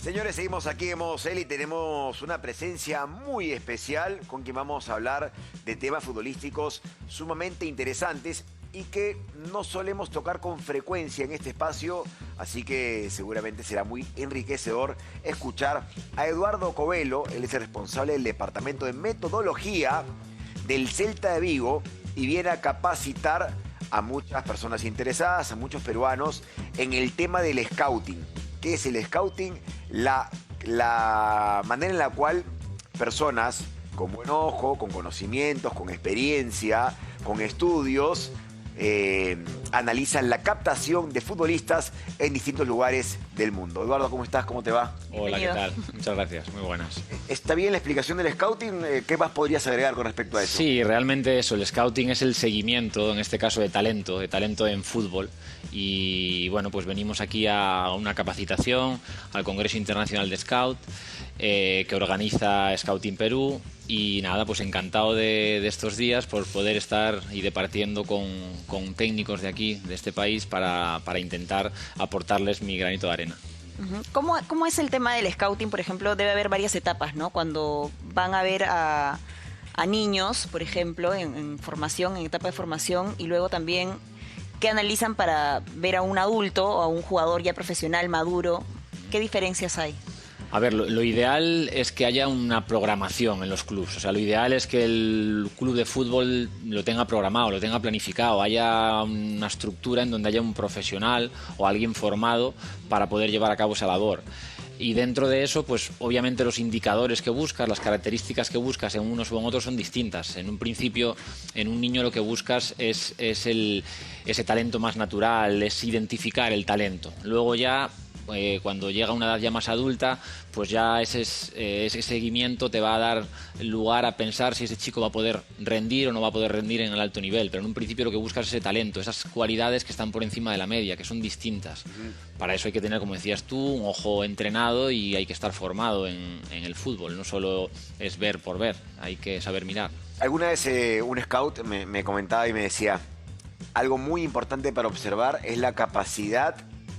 Señores, seguimos aquí en Mosel y tenemos una presencia muy especial con quien vamos a hablar de temas futbolísticos sumamente interesantes y que no solemos tocar con frecuencia en este espacio, así que seguramente será muy enriquecedor escuchar a Eduardo Covelo. Él es el responsable del departamento de metodología del Celta de Vigo y viene a capacitar a muchas personas interesadas, a muchos peruanos, en el tema del scouting. ¿Qué es el scouting? La manera en la cual personas con buen ojo, con conocimientos, con experiencia, con estudios, analizan la captación de futbolistas en distintos lugares del mundo. Eduardo, ¿cómo estás? ¿Cómo te va? Hola, ¿qué tal? Muchas gracias, muy buenas. ¿Está bien la explicación del scouting? ¿Qué más podrías agregar con respecto a eso? Sí, realmente eso, el scouting es el seguimiento, en este caso de talento en fútbol. Y bueno, pues venimos aquí a una capacitación al Congreso Internacional de Scout que organiza Scouting Perú. Y nada, pues encantado de estos días por poder estar y departiendo con técnicos de aquí, de este país, para intentar aportarles mi granito de arena. ¿Cómo es el tema del scouting? Por ejemplo, debe haber varias etapas, ¿no? Cuando van a ver a niños, por ejemplo, en formación, en etapa de formación, y luego también qué analizan para ver a un adulto o a un jugador ya profesional, maduro. ¿Qué diferencias hay? A ver, lo ideal es que haya una programación en los clubes. O sea, lo ideal es que el club de fútbol lo tenga programado, lo tenga planificado, haya una estructura en donde haya un profesional o alguien formado para poder llevar a cabo esa labor. Y dentro de eso, pues obviamente los indicadores que buscas, las características que buscas en unos o en otros son distintas. En un principio, en un niño lo que buscas es ese talento más natural, es identificar el talento. Luego ya, cuando llega a una edad ya más adulta, pues ya ese seguimiento te va a dar lugar a pensar si ese chico va a poder rendir o no va a poder rendir en el alto nivel. Pero en un principio lo que buscas es ese talento, esas cualidades que están por encima de la media, que son distintas. Para eso hay que tener, como decías tú, un ojo entrenado y hay que estar formado en el fútbol. No solo es ver por ver, hay que saber mirar. Alguna vez un scout me comentaba y me decía, algo muy importante para observar es la capacidad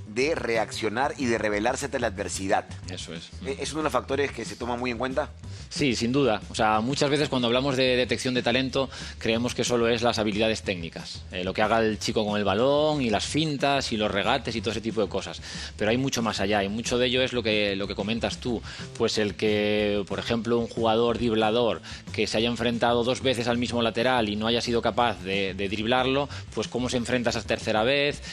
de reaccionar y de rebelarse ante la adversidad. Eso es. ¿Es uno de los factores que se toma muy en cuenta? Sí, sin duda. O sea, muchas veces cuando hablamos de detección de talento creemos que solo es las habilidades técnicas, lo que haga el chico con el balón y las fintas y los regates y todo ese tipo de cosas. Pero hay mucho más allá y mucho de ello es lo que comentas tú. Pues el que, por ejemplo, un jugador driblador que se haya enfrentado 2 veces al mismo lateral y no haya sido capaz de driblarlo, pues cómo se enfrenta esa tercera vez,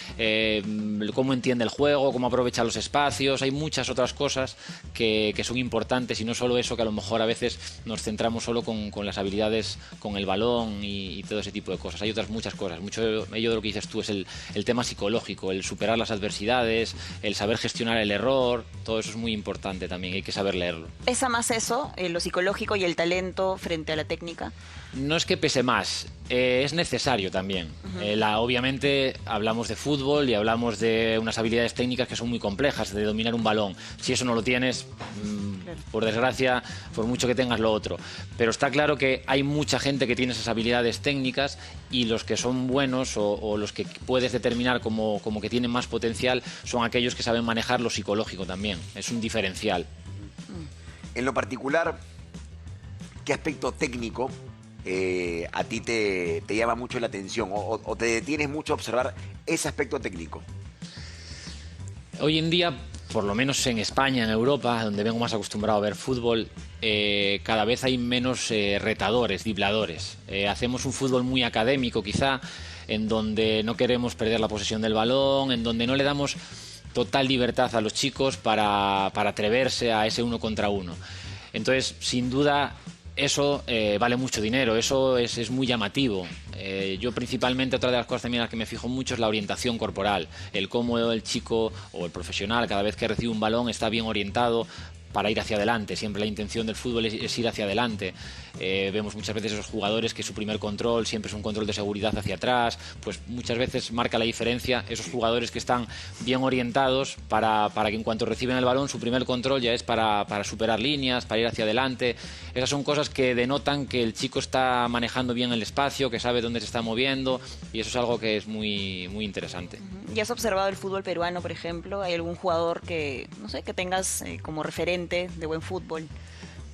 cómo entiende el juego, cómo aprovecha los espacios. Hay muchas otras cosas que son importantes y no solo eso, que a lo mejor a veces nos centramos solo con las habilidades con el balón y todo ese tipo de cosas. Hay otras muchas cosas. Mucho de ello de lo que dices tú es el tema psicológico, el superar las adversidades, el saber gestionar el error. Todo eso es muy importante también, hay que saber leerlo. ¿Pesa más eso, lo psicológico y el talento frente a la técnica? No es que pese más, es necesario también. Obviamente hablamos de fútbol y hablamos de unas habilidades técnicas que son muy complejas, de dominar un balón. Si eso no lo tienes, por desgracia, por mucho que tengas lo otro. Pero está claro que hay mucha gente que tiene esas habilidades técnicas y los que son buenos o los que puedes determinar como que tienen más potencial son aquellos que saben manejar lo psicológico también. Es un diferencial. En lo particular, ¿qué aspecto técnico a ti te llama mucho la atención o te detienes mucho a observar ese aspecto técnico? Hoy en día, por lo menos en España, en Europa, donde vengo más acostumbrado a ver fútbol, cada vez hay menos retadores, dribladores. Hacemos un fútbol muy académico quizá, en donde no queremos perder la posesión del balón, en donde no le damos total libertad a los chicos para atreverse a ese 1 contra 1. Entonces, sin duda, eso vale mucho dinero, eso es muy llamativo. Yo principalmente, otra de las cosas también en las que me fijo mucho es la orientación corporal, el cómo el chico o el profesional cada vez que recibe un balón está bien orientado para ir hacia adelante. Siempre la intención del fútbol es ir hacia adelante. Vemos muchas veces esos jugadores que su primer control siempre es un control de seguridad hacia atrás, pues muchas veces marca la diferencia esos jugadores que están bien orientados para que en cuanto reciben el balón su primer control ya es para superar líneas, para ir hacia adelante. Esas son cosas que denotan que el chico está manejando bien el espacio, que sabe dónde se está moviendo, y eso es algo que es muy, muy interesante. ¿Y has observado el fútbol peruano, por ejemplo? ¿Hay algún jugador que, no sé, que tengas como referente de buen fútbol?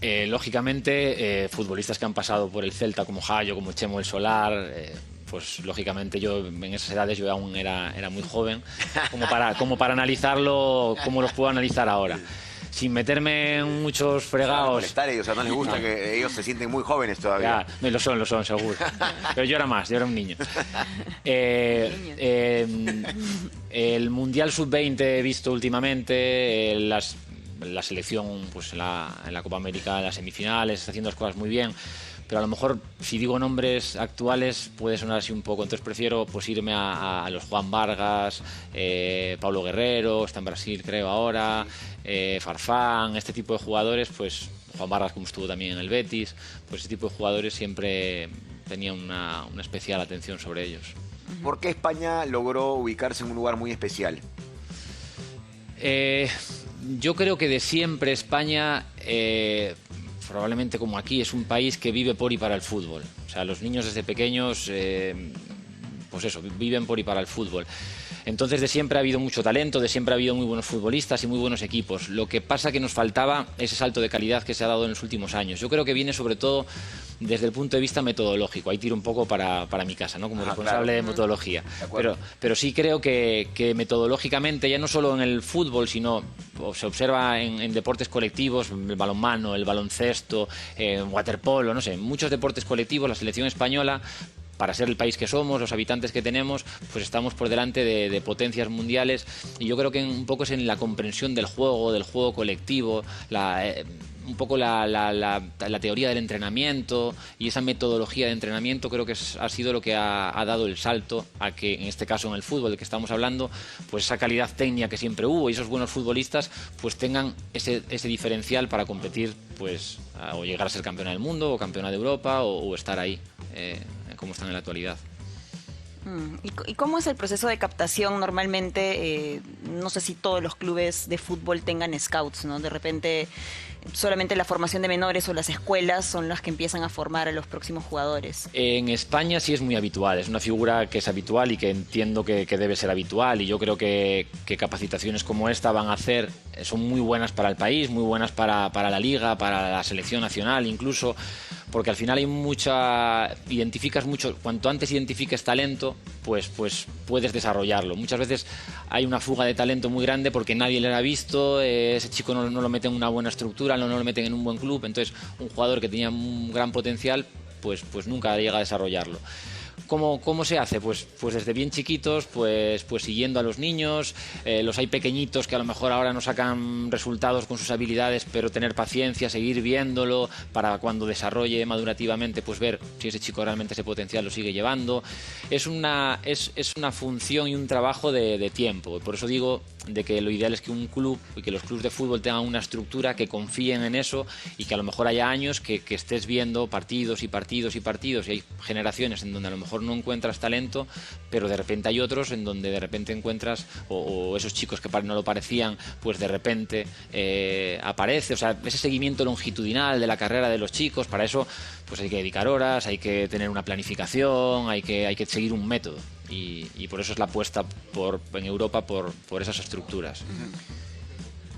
Lógicamente, futbolistas que han pasado por el Celta como Jayo, como Chemo el Solar, pues lógicamente yo en esas edades yo aún era muy joven como para analizarlo como los puedo analizar ahora. Sin meterme en muchos fregados. Molestar a ellos, o sea, no les gusta, que ellos se sienten muy jóvenes todavía. Ya, lo son, seguro. Pero yo era un niño. El Mundial Sub-20 he visto últimamente, la selección pues en la Copa América, en las semifinales, está haciendo las cosas muy bien. Pero a lo mejor si digo nombres actuales puede sonar así un poco, entonces prefiero pues irme a los Juan Vargas, Paulo Guerrero, está en Brasil creo ahora, Farfán, este tipo de jugadores, pues Juan Vargas como estuvo también en el Betis, pues ese tipo de jugadores siempre tenía una especial atención sobre ellos. ¿Por qué España logró ubicarse en un lugar muy especial? Yo creo que de siempre España, probablemente como aquí, es un país que vive por y para el fútbol. O sea, los niños desde pequeños, pues eso, viven por y para el fútbol. Entonces de siempre ha habido mucho talento, de siempre ha habido muy buenos futbolistas y muy buenos equipos. Lo que pasa que nos faltaba ese salto de calidad que se ha dado en los últimos años. Yo creo que viene sobre todo desde el punto de vista metodológico. Ahí tiro un poco para mi casa, ¿no? Como responsable de metodología. Pero sí creo que metodológicamente, ya no solo en el fútbol, sino se observa en deportes colectivos, el balonmano, el baloncesto, waterpolo, no sé, muchos deportes colectivos, la selección española, para ser el país que somos, los habitantes que tenemos, pues estamos por delante de potencias mundiales, y yo creo que un poco es en la comprensión del juego colectivo, un poco la teoría del entrenamiento y esa metodología de entrenamiento creo que ha sido lo que ha dado el salto a que en este caso en el fútbol del que estamos hablando, pues esa calidad técnica que siempre hubo y esos buenos futbolistas pues tengan ese diferencial para competir, pues o llegar a ser campeona del mundo o campeona de Europa o estar ahí como están en la actualidad. ¿Y cómo es el proceso de captación normalmente? No sé si todos los clubes de fútbol tengan scouts, ¿no? De repente solamente la formación de menores o las escuelas son las que empiezan a formar a los próximos jugadores. En España sí es muy habitual, es una figura que es habitual y que entiendo que debe ser habitual, y yo creo que capacitaciones como esta son muy buenas para el país, muy buenas para la liga, para la selección nacional incluso, porque al final identificas mucho, cuanto antes identifiques talento, pues puedes desarrollarlo. Muchas veces hay una fuga de talento muy grande porque nadie le ha visto, ese chico no lo mete en una buena estructura, no lo meten en un buen club, entonces un jugador que tenía un gran potencial, pues nunca llega a desarrollarlo. ¿Cómo se hace? Pues desde bien chiquitos, pues siguiendo a los niños, los hay pequeñitos que a lo mejor ahora no sacan resultados con sus habilidades, pero tener paciencia, seguir viéndolo para cuando desarrolle madurativamente, pues ver si ese chico realmente ese potencial lo sigue llevando. Es una función y un trabajo de tiempo, por eso digo de que lo ideal es que un club y que los clubes de fútbol tengan una estructura, que confíen en eso y que a lo mejor haya años que estés viendo partidos y partidos y partidos, y hay generaciones en donde a lo mejor no encuentras talento, pero de repente hay otros en donde de repente encuentras o esos chicos que no lo parecían, pues de repente aparece, o sea, ese seguimiento longitudinal de la carrera de los chicos. Para eso pues hay que dedicar horas, hay que tener una planificación, hay que seguir un método. Y por eso es la apuesta en Europa por esas estructuras.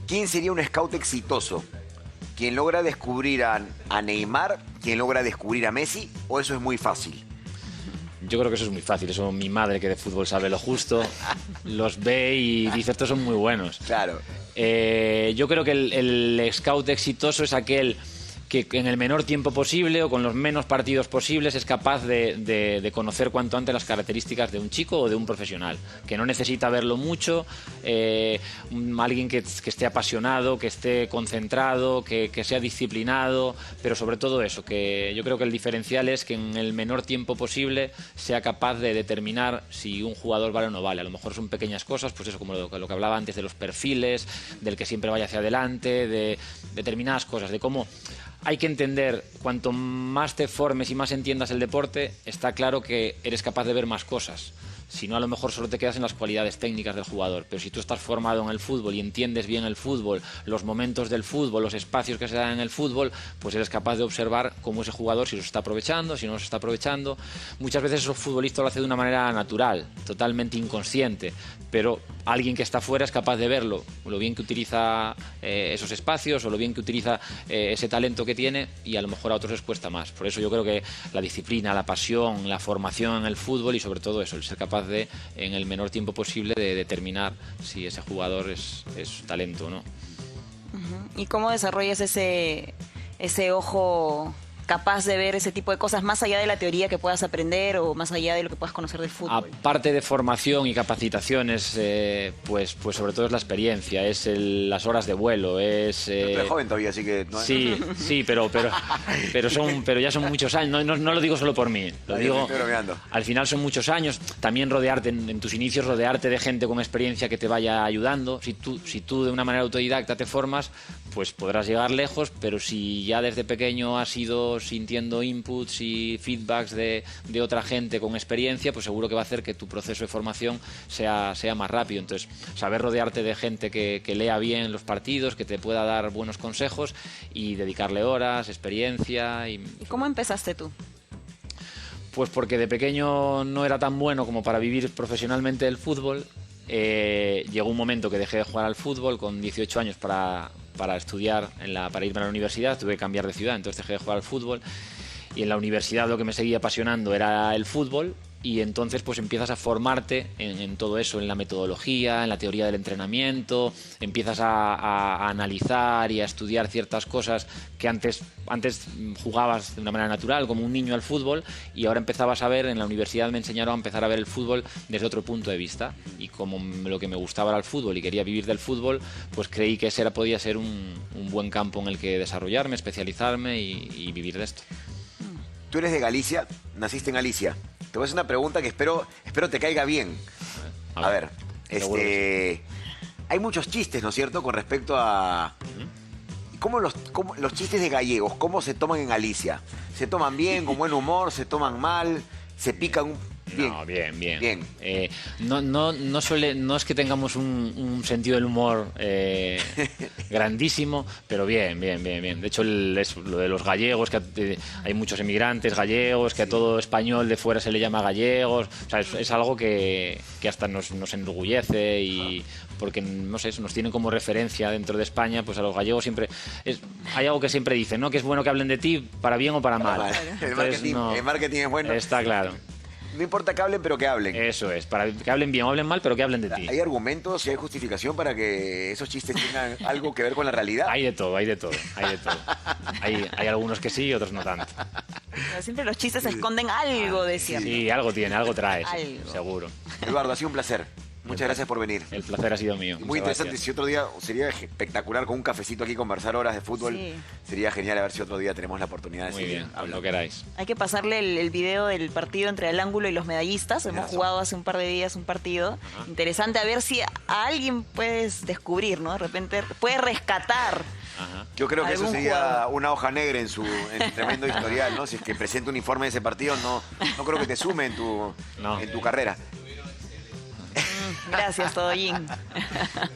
¿Quién sería un scout exitoso? ¿Quien logra descubrir a Neymar? ¿Quien logra descubrir a Messi? ¿O eso es muy fácil? Yo creo que eso es muy fácil. Eso mi madre, que de fútbol sabe lo justo, los ve y dice, estos son muy buenos. Claro. Yo creo que el scout exitoso es aquel que en el menor tiempo posible o con los menos partidos posibles es capaz de conocer cuanto antes las características de un chico o de un profesional, que no necesita verlo mucho, alguien que esté apasionado, que esté concentrado, que sea disciplinado, pero sobre todo eso, que yo creo que el diferencial es que en el menor tiempo posible sea capaz de determinar si un jugador vale o no vale. A lo mejor son pequeñas cosas, pues eso, como lo que hablaba antes de los perfiles, del que siempre vaya hacia adelante, de determinadas cosas, de cómo hay que entender, cuanto más te formes y más entiendas el deporte, está claro que eres capaz de ver más cosas. Si no, a lo mejor solo te quedas en las cualidades técnicas del jugador. Pero si tú estás formado en el fútbol y entiendes bien el fútbol, los momentos del fútbol, los espacios que se dan en el fútbol, pues eres capaz de observar cómo ese jugador, si los está aprovechando, si no los está aprovechando. Muchas veces esos futbolistas lo hace de una manera natural, totalmente inconsciente, pero alguien que está fuera es capaz de verlo, lo bien que utiliza esos espacios o lo bien que utiliza ese talento que tiene, y a lo mejor a otros les cuesta más. Por eso yo creo que la disciplina, la pasión, la formación en el fútbol y sobre todo eso, el ser capaz de, en el menor tiempo posible, de determinar si ese jugador es talento o no. ¿Y cómo desarrollas ese ojo capaz de ver ese tipo de cosas más allá de la teoría que puedas aprender o más allá de lo que puedas conocer del fútbol? Aparte de formación y capacitaciones, pues sobre todo es la experiencia, es las horas de vuelo, es... Tú eres joven todavía, así que... No, sí, pero ya son muchos años, no lo digo solo por mí, lo digo... Al final son muchos años, también rodearte, en tus inicios, rodearte de gente con experiencia que te vaya ayudando. Si tú de una manera autodidacta te formas, pues podrás llegar lejos, pero si ya desde pequeño has ido sintiendo inputs y feedbacks de otra gente con experiencia, pues seguro que va a hacer que tu proceso de formación sea más rápido. Entonces, saber rodearte de gente que lea bien los partidos, que te pueda dar buenos consejos y dedicarle horas, experiencia. ¿Y cómo empezaste tú? Pues porque de pequeño no era tan bueno como para vivir profesionalmente el fútbol. Llegó un momento que dejé de jugar al fútbol con 18 años para estudiar, para irme a la universidad. Tuve que cambiar de ciudad, entonces dejé de jugar al fútbol, y en la universidad lo que me seguía apasionando era el fútbol, y entonces pues empiezas a formarte en todo eso, en la metodología, en la teoría del entrenamiento, empiezas a analizar y a estudiar ciertas cosas que antes jugabas de una manera natural, como un niño al fútbol, y ahora empezabas a ver, en la universidad me enseñaron a empezar a ver el fútbol desde otro punto de vista, y como lo que me gustaba era el fútbol y quería vivir del fútbol, pues creí que ese podía ser un buen campo en el que desarrollarme, especializarme y vivir de esto. Tú eres de Galicia, naciste en Galicia. Te voy a hacer una pregunta que espero te caiga bien. A ver, hay muchos chistes, ¿no es cierto?, con respecto a... ¿Cómo los chistes de gallegos, cómo se toman en Galicia? ¿Se toman bien, con buen humor? ¿Se toman mal? ¿Se pican bien? No, bien. No es que tengamos un sentido del humor grandísimo, pero bien. De hecho, lo de los gallegos, que hay muchos emigrantes gallegos, que a todo español de fuera se le llama gallegos. O sea, es algo que hasta nos enorgullece, y porque, no sé, nos tienen como referencia dentro de España, pues a los gallegos siempre... hay algo que siempre dicen, ¿no?, que es bueno que hablen de ti para bien o para mal. El marketing es bueno. Está claro. No importa que hablen, pero que hablen. Eso es, para que hablen bien o hablen mal, pero que hablen de ti. ¿Hay argumentos y hay justificación para que esos chistes tengan algo que ver con la realidad? Hay de todo. Hay algunos que sí y otros no tanto. Pero siempre los chistes esconden algo de cierto. Sí, algo trae, algo. seguro. Eduardo, ha sido un placer. Muchas gracias por venir. El placer ha sido mío. Muy interesante. Gracias. Si otro día sería espectacular con un cafecito aquí, conversar horas de fútbol. Sí. Sería genial, a ver si otro día tenemos la oportunidad de Muy seguir bien, hablando. lo queráis. Hay que pasarle el video del partido entre el ángulo y los medallistas. Hemos jugado hace un par de días un partido interesante, a ver si a alguien puedes descubrir, ¿no? De repente puede rescatar. Ajá. Yo creo que eso sería jugador. una hoja negra en su tremendo historial, ¿no? Si es que presenta un informe de ese partido, no creo que te sume en tu carrera. Gracias, Todollín.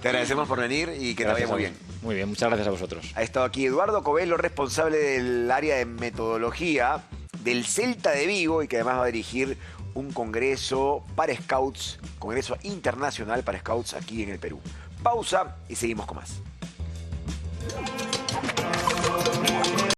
Te agradecemos por venir y que te vaya muy bien. Muy bien, muchas gracias a vosotros. Ha estado aquí Eduardo Covelo, responsable del área de metodología del Celta de Vigo, y que además va a dirigir un congreso para scouts, congreso internacional para scouts aquí en el Perú. Pausa y seguimos con más.